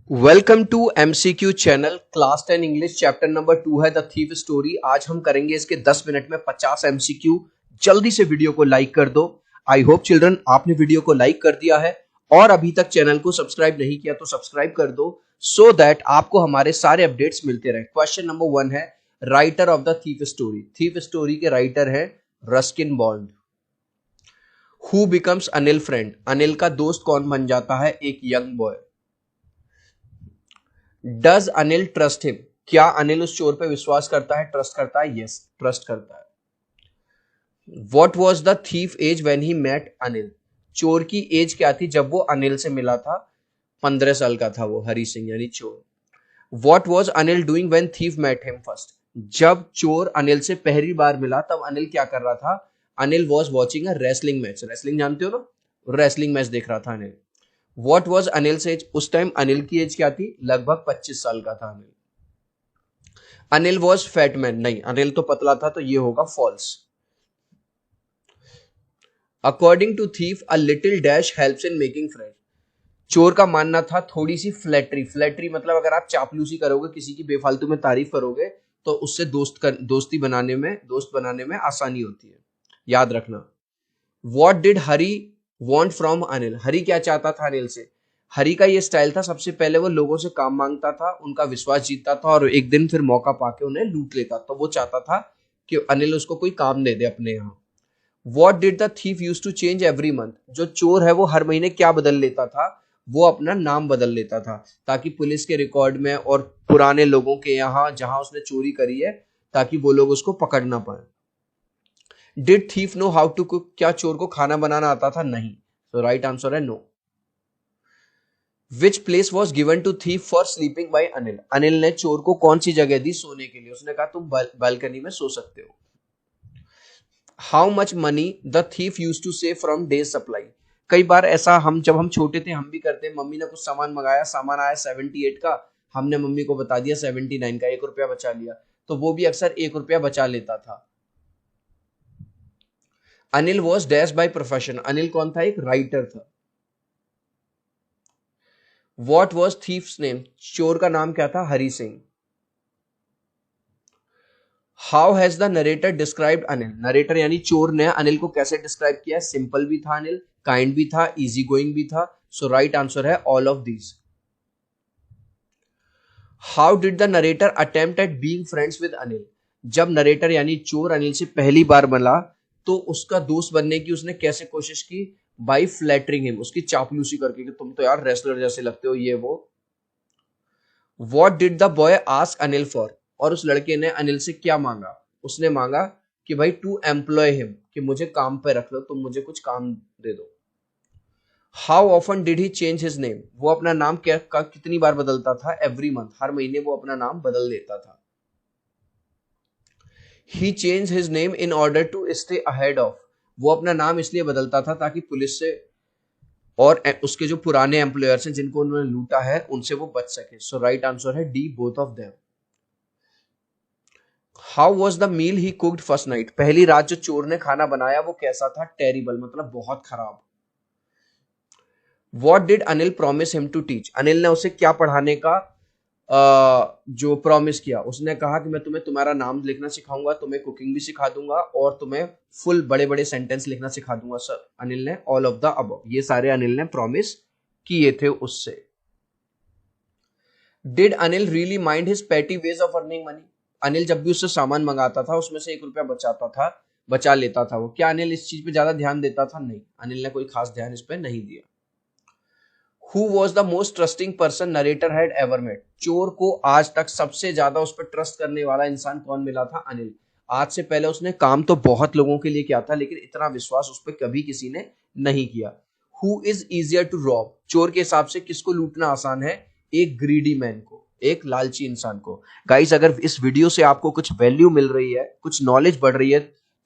Welcome to MCQ channel. Class 10 English chapter number 2 है the thief story. आज हम करेंगे इसके 10 मिनट में 50 एमसीक्यू। जल्दी से वीडियो को लाइक कर दो। आई होप चिल्ड्रन आपने वीडियो को लाइक कर दिया है और अभी तक चैनल को सब्सक्राइब नहीं किया तो सब्सक्राइब कर दो सो दैट आपको हमारे सारे अपडेट्स मिलते रहे। क्वेश्चन नंबर 1 है writer of the thief story. Thief story के राइटर है Ruskin bond. Who becomes Anil friend. Anil का दोस्त कौन बन जाता है? एक young boy. Does Anil trust him. क्या अनिल उस चोर पे विश्वास करता है? ट्रस्ट करता है। यस, ट्रस्ट करता है। What was the thief age when he met Anil. चोर की एज क्या थी जब वो अनिल से मिला था? 15 साल का था वो, हरी सिंह यानी चोर। What was Anil doing when thief met him first. जब चोर अनिल से पहली बार मिला तब अनिल क्या कर रहा था? Anil was watching a wrestling match. Wrestling जानते हो ना? रेसलिंग मैच देख रहा था Anil. What was Anil age. उस टाइम अनिल की एज क्या थी? लगभग 25 साल का था Anil. Anil was fat man. नहीं, अनिल तो पतला था तो ये होगा false. According to thief a little dash helps in making friend. चोर का मानना था थोड़ी सी फ्लैटरी। फ्लैटरी मतलब अगर आप चापलूसी करोगे, किसी की बेफालतू में तारीफ करोगे तो उससे दोस्त बनाने में आसानी होती है। याद रखना। What did Hari want from Anil. Hari क्या चाहता था अनिल से? हरी का ये स्टाइल था, सबसे पहले वो लोगों से काम मांगता था, उनका विश्वास जीतता था और एक दिन फिर मौका पाके उन्हें लूट लेता। तो वो चाहता था कि अनिल उसको कोई काम दे दे अपने यहाँ। What did the thief use to change every month. जो चोर है वो हर महीने क्या बदल लेता था? वो अपना नाम बदल लेता था ताकि पुलिस के रिकॉर्ड में और पुराने लोगों के यहाँ जहां उसने चोरी करी है ताकि वो लोग उसको पकड़ ना पाए। Did thief know how to cook. क्या चोर को खाना बनाना आता था? नहीं। तो राइट आंसर है no. Which place was given to thief for sleeping by Anil. Anil ने चोर को कौन सी जगह दी सोने के लिए? उसने कहा तुम बालकनी में सो सकते हो। How much money the thief use to save from days supply. कई बार ऐसा जब हम छोटे थे हम भी करते हैं। मम्मी ने कुछ सामान मंगाया, सामान आया 78 का, हमने मम्मी को बता दिया 79 का, 1 रुपया बचा लिया। तो वो भी अक्सर 1 रुपया बचा लेता था। Anil was dash by profession. Anil कौन था? एक राइटर था। What was thief's name. चोर का नाम क्या था? Hari Singh. How has the narrator described Anil. Narrator यानी चोर ने अनिल को कैसे डिस्क्राइब किया? सिंपल भी था अनिल, काइंड भी था, इजी गोइंग भी था। सो राइट आंसर है all of these. How did the narrator attempt at being friends with Anil. जब नरेटर यानी चोर अनिल से पहली बार मिला तो उसका दोस्त बनने की उसने कैसे कोशिश की? बाई फ्लैटरिंग हिम, उसकी चापलूसी करके कि तुम तो यार रेसलर जैसे लगते हो, ये वो। What did the boy ask Anil for. और उस लड़के ने अनिल से क्या मांगा? उसने मांगा कि भाई टू एम्प्लॉय हिम, कि मुझे काम पे रख लो, तुम मुझे कुछ काम दे दो। How often did he change his name. वो अपना नाम कितनी बार बदलता था? एवरी मंथ, हर महीने वो अपना नाम बदल देता था। He change his name in order to stay ahead of. वो अपना नाम इसलिए बदलता था ताकि पुलिस से और उसके जो पुराने एम्प्लॉयर्स हैं जिनको उन्होंने लूटा है उनसे वो बच सके। सो राइट आंसर है D, both of them. How was the meal he cooked first night. पहली रात जो चोर ने खाना बनाया वो कैसा था? टेरिबल, मतलब बहुत खराब। What did Anil promise him to teach. Anil ने उसे क्या पढ़ाने का जो प्रॉमिस किया? उसने कहा कि मैं तुम्हें तुम्हारा नाम लिखना सिखाऊंगा, तुम्हें कुकिंग भी सिखा दूंगा और तुम्हें फुल बड़े बड़े सेंटेंस लिखना सिखा दूंगा। सर अनिल ने ऑल ऑफ द अबव, ये सारे अनिल ने प्रॉमिस किए थे उससे। Did Anil really mind his petty ways of earning money. Anil जब भी उससे सामान मंगाता था उसमें से 1 रुपया बचा लेता था वो। क्या अनिल इस चीज पे ज्यादा ध्यान देता था? नहीं, अनिल ने कोई खास ध्यान इस पे नहीं दिया। Who was the most trusting person narrator had ever met. चोर को आज तक सबसे ज्यादा उस पर ट्रस्ट करने वाला इंसान कौन मिला था? अनिल। आज से पहले उसने काम तो बहुत लोगों के लिए किया था लेकिन इतना विश्वास उस पर कभी किसी ने नहीं किया। Who is easier to rob. चोर के हिसाब से किसको लूटना आसान है? एक ग्रीडी मैन को, एक लालची इंसान को। गाइस, अगर इस वीडियो से आपको कुछ वैल्यू मिल रही है, कुछ नॉलेज बढ़ रही है,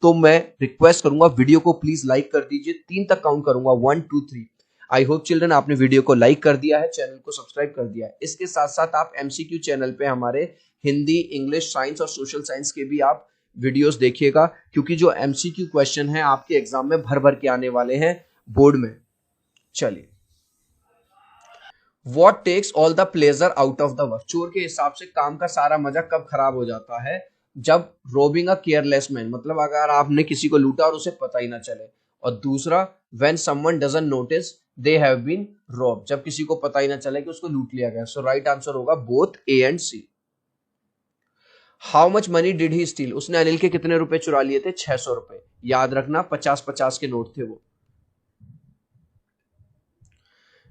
तो मैं रिक्वेस्ट करूंगा वीडियो को प्लीज लाइक कर दीजिए। 3 तक काउंट करूंगा, 1 2 3। आई होप चिल्ड्रन आपने वीडियो को लाइक कर दिया है, चैनल को सब्सक्राइब कर दिया है। इसके साथ साथ आप एमसीक्यू चैनल पे हमारे हिंदी, इंग्लिश, साइंस और सोशल साइंस के भी आप वीडियोस देखिएगा, क्योंकि जो एमसीक्यू क्वेश्चन है आपके एग्जाम में भर भर के आने वाले हैं बोर्ड में। चलिए, what takes all the pleasure out of the work, चोर के हिसाब से काम का सारा मजा कब खराब हो जाता है, जब रोबिंग अ केयरलेस मैन, मतलब अगर आपने किसी को लूटा और उसे पता ही ना चले, और दूसरा when someone doesn't notice they have been robbed, जब किसी को पता ही ना चले कि उसको लूट लिया गया। सो राइट आंसर होगा both A and C. How much money did he steal, उसने अनिल के कितने रुपए चुरा लिए थे? 600 रुपए। याद रखना 50-50 के नोट थे वो।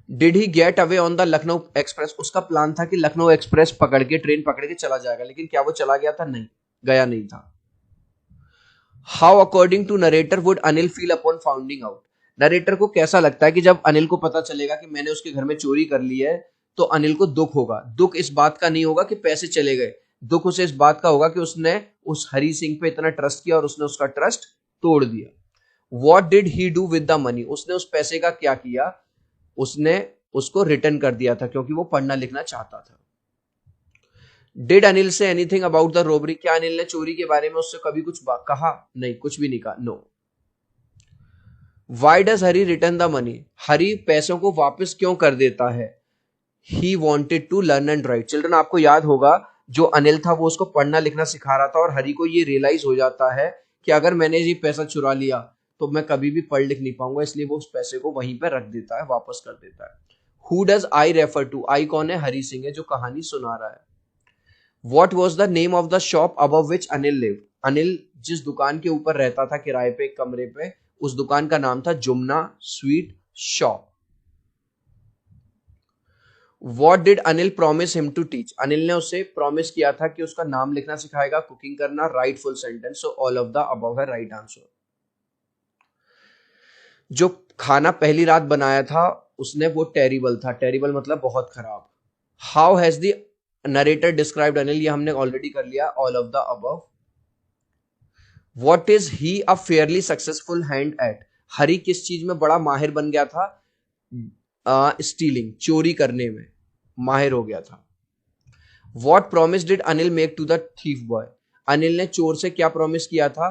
Did he get away on the Lucknow express, उसका प्लान था कि लखनऊ एक्सप्रेस पकड़ के, ट्रेन पकड़ के चला जाएगा, लेकिन क्या वो चला गया था? नहीं, गया नहीं था। How according to narrator would Anil feel upon founding out, narrator को कैसा लगता है कि जब अनिल को पता चलेगा कि मैंने उसके घर में चोरी कर ली है, तो अनिल को दुख होगा। दुख इस बात का नहीं होगा कि पैसे चले गए, दुख उसे इस बात का होगा कि उसने उस हरी सिंह पे इतना ट्रस्ट किया और उसने उसका ट्रस्ट तोड़ दिया। What did he do with the money, उसने उस पैसे का क्या किया? उसने उसको रिटर्न कर दिया था, क्योंकि वो पढ़ना लिखना चाहता था। Did Anil say anything about the robbery, क्या अनिल ने चोरी के बारे में उससे कभी कुछ कहा? नहीं, कुछ भी नहीं कहा। No. Why does Hari return the money, Hari पैसों को वापस क्यों कर देता है? He wanted to learn and write. Children, आपको याद होगा जो अनिल था वो उसको पढ़ना लिखना सिखा रहा था, और हरी को ये रियलाइज हो जाता है कि अगर मैंने ये पैसा चुरा लिया तो मैं कभी भी पढ़ लिख नहीं पाऊंगा, इसलिए वो उस पैसे को वहीं पर रख देता है, वापस कर देता है। Who does I refer to, I कौन है? हरी सिंह है जो कहानी सुना रहा है। What was the name of the shop above which Anil lived, Anil जिस दुकान के ऊपर रहता था किराए पे, एक कमरे पे, उस दुकान का नाम था Jumna sweet shop. What did Anil promise him to teach, Anil ने उसे प्रॉमिस किया था कि उसका नाम लिखना सिखाएगा, कुकिंग करना। Right full sentence, so all of the above है राइट आंसर। जो खाना पहली रात बनाया था उसने, वो टेरिबल था, टेरिबल मतलब बहुत खराब। How has the narrator described Anil, ये हमने ऑलरेडी कर लिया, all of the above. What is he a fairly successful hand at, Hari किस चीज में बड़ा माहिर बन गया था? स्टीलिंग, चोरी करने में माहिर हो गया था। What promise did Anil make to the thief boy, Anil ने चोर से क्या प्रॉमिस किया था?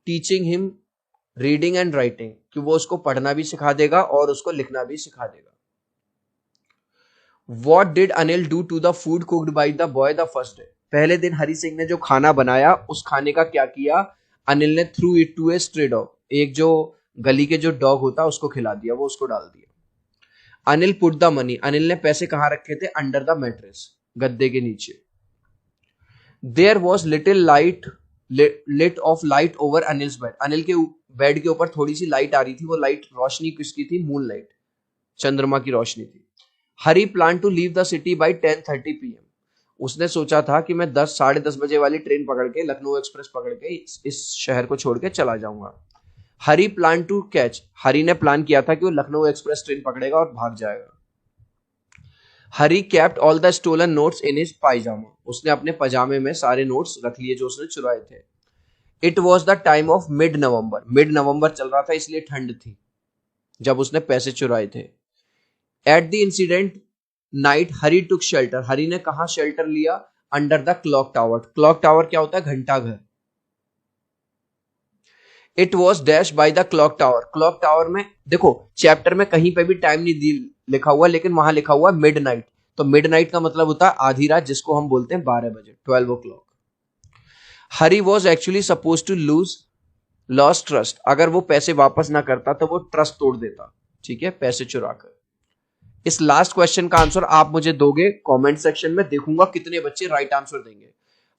Teaching him reading and writing, कि वो उसको पढ़ना भी सिखा देगा और उसको लिखना भी सिखा देगा। What did Anil do to the food cooked by the boy the first day, पहले दिन हरी सिंह ने जो खाना बनाया उस खाने का क्या किया? अनिल ने threw it to a stray dog, एक जो गली के जो डॉग होता है उसको खिला दिया, वो उसको डाल दिया। Anil put the money, Anil ने पैसे कहां रखे थे? अंडर द मैट्रेस, गद्दे के नीचे। There was little light lit of light over Anil's bed, Anil के बेड के ऊपर थोड़ी सी लाइट आ रही थी, वो लाइट रोशनी किसकी थी? मून लाइट, चंद्रमा की रोशनी थी। Hari plan to leave the city by 10:30 PM, उसने सोचा था कि मैं 10-10:30 बजे वाली ट्रेन पकड़ के, लखनऊ एक्सप्रेस पकड़ के इस शहर को छोड़ के चला जाऊंगा। हरी प्लान टू कैच, हरी ने प्लान किया था कि वो लखनऊ एक्सप्रेस ट्रेन पकड़ेगा और भाग जाएगा। Hari kept all the stolen notes in his pyjama, उसने अपने पजामे में सारे नोट्स रख लिए जो उसने चुराए थे। It was the time of mid November, mid नवंबर चल रहा था इसलिए ठंड थी जब उसने पैसे चुराए थे। At the incident night Hari took shelter, Hari ने कहा शेल्टर लिया? Under the clock tower, clock tower क्या होता है? घंटा घर। It was dash by the clock tower, clock tower में देखो चैप्टर में कहीं पे भी टाइम नहीं लिखा हुआ, लेकिन वहां लिखा हुआ मिड नाइट, तो मिड नाइट का मतलब होता है आधी रात, जिसको हम बोलते हैं 12 बजे, 12 o'clock। Hari was actually suppose to lose lost trust, अगर वो पैसे वापस ना करता तो वो ट्रस्ट तोड़ देता, ठीक है, पैसे चुराकर। इस लास्ट क्वेश्चन का आंसर आप मुझे दोगे कमेंट सेक्शन में, देखूंगा कितने बच्चे राइट आंसर देंगे।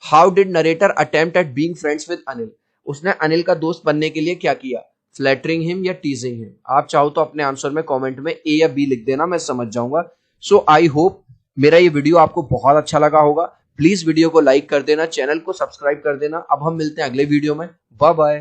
How did narrator attempt at being friends with Anil, उसने अनिल का दोस्त बनने के लिए क्या किया? फ्लैटरिंग हिम या टीजिंग हिम? आप चाहो तो अपने आंसर में कमेंट में ए या बी लिख देना, मैं समझ जाऊंगा। सो आई होप मेरा ये वीडियो आपको बहुत अच्छा लगा होगा। प्लीज वीडियो को लाइक कर देना, चैनल को सब्सक्राइब कर देना। अब हम मिलते हैं अगले वीडियो में, बाय बाय।